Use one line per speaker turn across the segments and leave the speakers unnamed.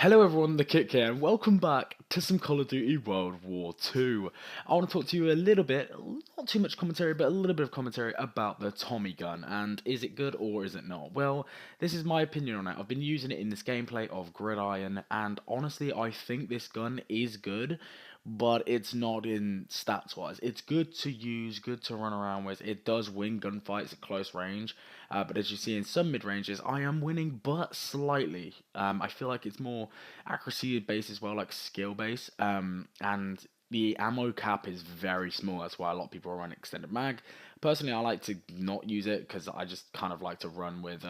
Hello everyone, the Kick here, and welcome back to some Call of Duty World War 2. I want to talk to you a little bit, not too much commentary, but a little bit of commentary about the Tommy gun, and is it good or is it not? Well, this is my opinion on it. I've been using it in this gameplay of Gridiron, and honestly, I think this gun is good, but it's not in stats-wise. It's good to use, good to run around with. It does win gunfights at close range, but as you see in some mid-ranges, I am winning, but slightly. I feel like it's more accuracy-based as well, like skill-based, and the ammo cap is very small. That's why a lot of people are running extended mag. Personally, I like to not use it because I just kind of like to run with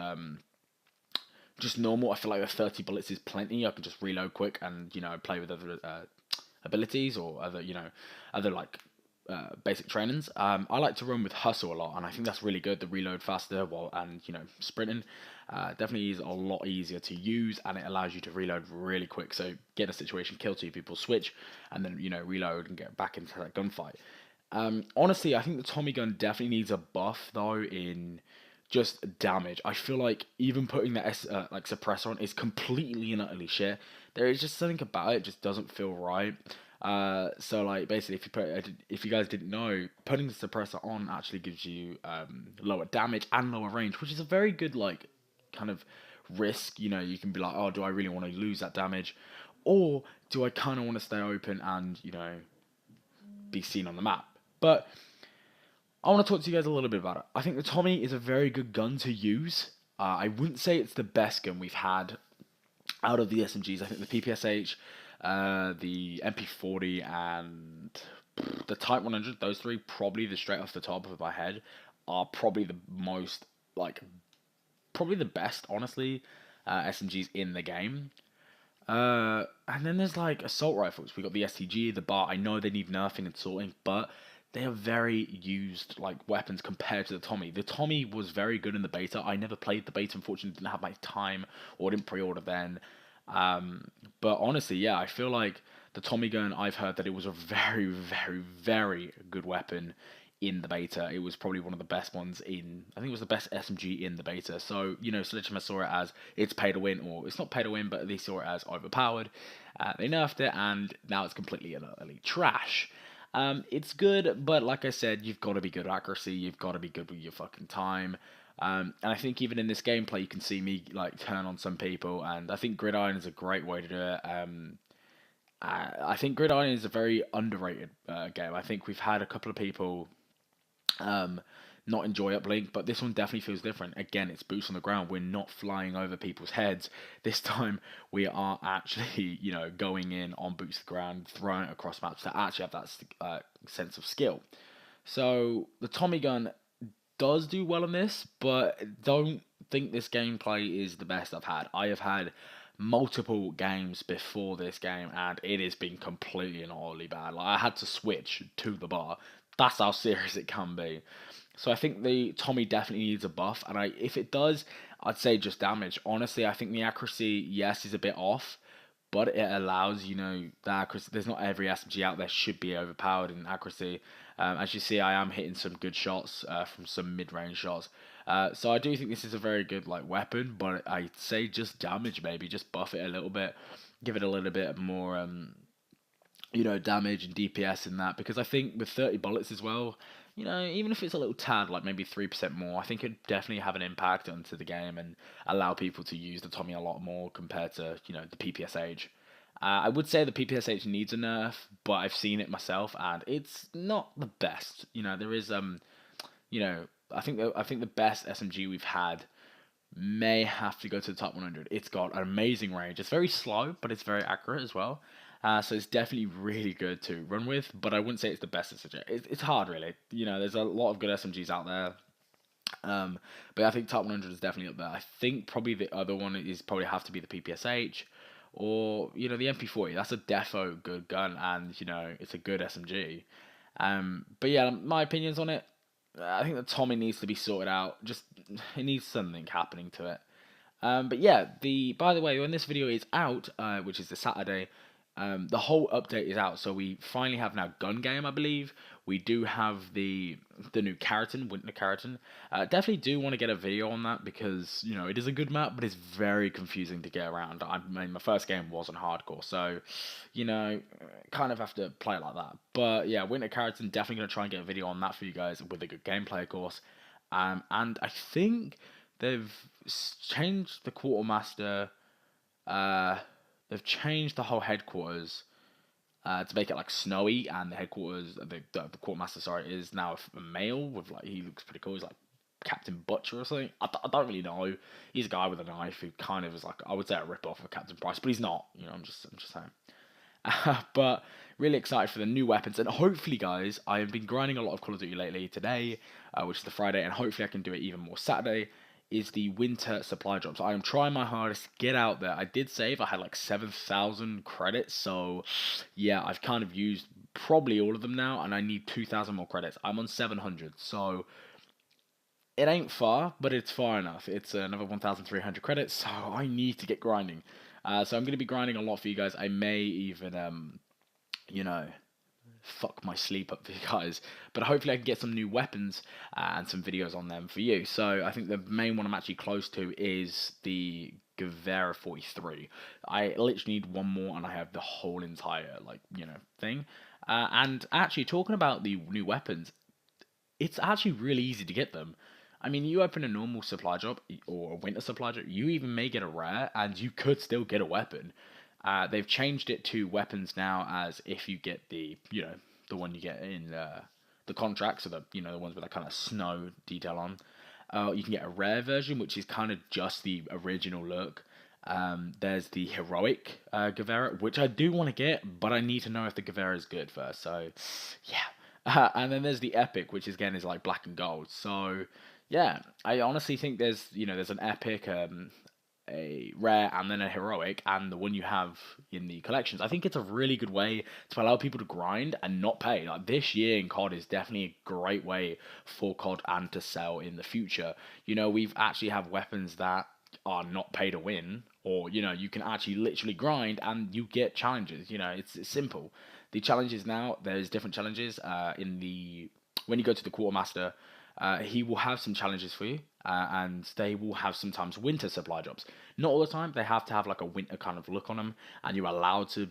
just normal. I feel like 30 bullets is plenty. I can just reload quick and play with other abilities or other like basic trainings. I like to run with hustle a lot, and I think that's really good. The reload faster while sprinting definitely is a lot easier to use, and it allows you to reload really quick. So get a situation, kill two people, switch, and then reload and get back into that gunfight. Honestly, I think the Tommy gun definitely needs a buff though in just damage. I feel like even putting the suppressor on is completely and utterly shit. There is just something about it just doesn't feel right. So like basically, if you guys didn't know, putting the suppressor on actually gives you lower damage and lower range, which is a very good like kind of risk. You can be like, oh, do I really want to lose that damage, or do I kind of want to stay open and be seen on the map? But I want to talk to you guys a little bit about it. I think the Tommy is a very good gun to use. I wouldn't say it's the best gun we've had out of the SMGs. I think the PPSH, the MP40, and the Type 100, those three, probably straight off the top of my head, are probably the most, probably the best, honestly, SMGs in the game. And then there's like assault rifles. We got the STG, the BAR. I know they need nerfing and sorting, but they are very used like weapons compared to the Tommy. The Tommy was very good in the beta. I never played the beta, unfortunately, didn't have my time or didn't pre-order then. But honestly, yeah, I feel like the Tommy gun, I've heard that it was a very, very, very good weapon in the beta. It was probably one of the best ones I think it was the best SMG in the beta. So, Sledgehammer saw it as it's pay to win, or it's not pay to win, but they saw it as overpowered. They nerfed it, and now it's completely and utterly trash. It's good, but like I said, you've got to be good at accuracy, you've got to be good with your fucking time. And I think even in this gameplay, you can see me like turn on some people, and I think Gridiron is a great way to do it. I think Gridiron is a very underrated game. I think we've had a couple of people not enjoy Uplink, but this one definitely feels different. Again, it's boots on the ground. We're not flying over people's heads. This time, we are actually, going in on boots to the ground, throwing it across maps to actually have that sense of skill. So, the Tommy gun does do well in this, but don't think this gameplay is the best I've had. I have had multiple games before this game, and it has been completely and utterly bad. Like, I had to switch to the BAR. That's how serious it can be. So I think the Tommy definitely needs a buff, and if it does, I'd say just damage. Honestly, I think the accuracy, yes, is a bit off, but it allows, the accuracy. There's not every SMG out there should be overpowered in accuracy. As you see, I am hitting some good shots from some mid-range shots. So I do think this is a very good weapon, but I'd say just damage, maybe. Just buff it a little bit. Give it a little bit more damage and DPS in that, because I think with 30 bullets as well, even if it's a little tad, like maybe 3% more, I think it'd definitely have an impact onto the game and allow people to use the Tommy a lot more compared to, the PPSH. I would say the PPSH needs a nerf, but I've seen it myself and it's not the best. There is, I think the best SMG we've had may have to go to the top 100. It's got an amazing range. It's very slow, but it's very accurate as well. So it's definitely really good to run with, but I wouldn't say it's the best SMG. It's hard, really. There's a lot of good SMGs out there. But I think top 100 is definitely up there. I think probably the other one is probably have to be the PPSH or, the MP40. That's a defo good gun, and, it's a good SMG. But yeah, my opinions on it, I think the Tommy needs to be sorted out. Just, it needs something happening to it. But yeah, by the way, when this video is out, which is the Saturday, The whole update is out, so we finally have now gun game, I believe. We do have the new Keratin, Winter Keratin. Definitely do want to get a video on that because it is a good map, but it's very confusing to get around. I mean, my first game wasn't hardcore, so kind of have to play it like that. But yeah, Winter Keratin, definitely gonna try and get a video on that for you guys with a good gameplay, of course. And I think they've changed the quartermaster. They've changed the whole headquarters to make it like snowy, and the headquarters, the quartermaster, sorry, is now a male with like he looks pretty cool. He's like Captain Butcher or something. I don't really know. He's a guy with a knife who kind of is like, I would say, a rip off of Captain Price, but he's not. I'm just saying. But really excited for the new weapons, and hopefully, guys, I have been grinding a lot of Call of Duty lately. Today, which is the Friday, and hopefully I can do it even more Saturday, is the winter supply drops. I am trying my hardest to get out there. I did save. I had like 7,000 credits, so yeah, I've kind of used probably all of them now, and I need 2,000 more credits. I'm on 700, so it ain't far, but it's far enough. It's another 1,300 credits, so I need to get grinding. So I'm going to be grinding a lot for you guys. I may even, fuck my sleep up for you guys, but hopefully I can get some new weapons and some videos on them for you. So I think the main one I'm actually close to is the Guevara 43. I literally need one more and I have the whole entire thing. And actually, talking about the new weapons, it's actually really easy to get them. I mean, you open a normal supply drop or a winter supply drop, you even may get a rare, and you could still get a weapon. They've changed it to weapons now, as if you get the one you get in the contract, so the ones with that kind of snow detail on. You can get a rare version, which is kind of just the original look. There's the heroic Guevara, which I do want to get, but I need to know if the Guevara is good first. So yeah, and then there's the epic, which again is like black and gold. So yeah, I honestly think there's an epic, a rare, and then a heroic, and the one you have in the collections. I think it's a really good way to allow people to grind and not pay. Like, this year in COD is definitely a great way for COD and to sell in the future. We've actually have weapons that are not pay to win, or you can actually literally grind and you get challenges. It's simple. The challenges now, there's different challenges when you go to the quartermaster. He will have some challenges for you, and they will have sometimes winter supply drops. Not all the time. They have to have like a winter kind of look on them, and you're allowed to,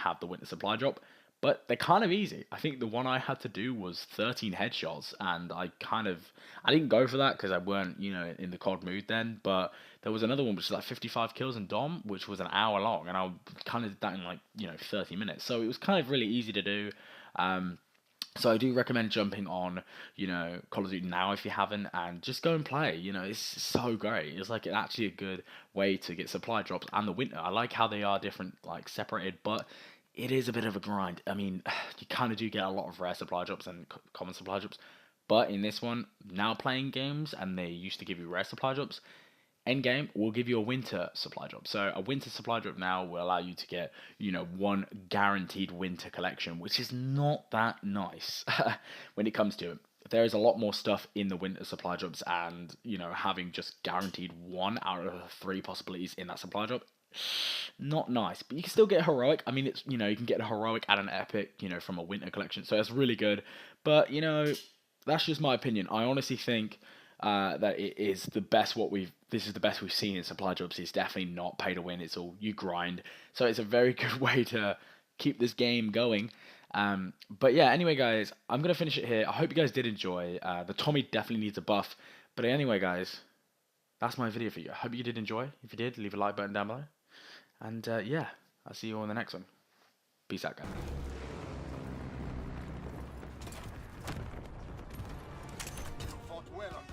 have the winter supply drop. But they're kind of easy. I think the one I had to do was 13 headshots, and I didn't go for that because I weren't, in the COD mood then. But there was another one which was like 55 kills in Dom, which was an hour long, and I kind of did that in like 30 minutes. So it was kind of really easy to do. So I do recommend jumping on, Call of Duty now if you haven't, and just go and play. It's so great. It's like actually a good way to get supply drops and the winter. I like how they are different, like separated, but it is a bit of a grind. I mean, you kind of do get a lot of rare supply drops and common supply drops, but in this one, now playing games, and they used to give you rare supply drops, Endgame will give you a winter supply drop. So a winter supply drop now will allow you to get, one guaranteed winter collection, which is not that nice when it comes to it. There is a lot more stuff in the winter supply drops, and, having just guaranteed 1 out of 3 possibilities in that supply drop, not nice. But you can still get heroic. I mean, it's, you can get a heroic and an epic, from a winter collection. So it's really good. But, that's just my opinion. I honestly think that it is the best this is the best we've seen in supply drops. It's definitely not pay to win. It's all you grind. So it's a very good way to keep this game going. But yeah, anyway, guys, I'm going to finish it here. I hope you guys did enjoy. The Tommy definitely needs a buff. But anyway, guys, that's my video for you. I hope you did enjoy. If you did, leave a like button down below. And yeah, I'll see you all in the next one. Peace out, guys.
Fought well on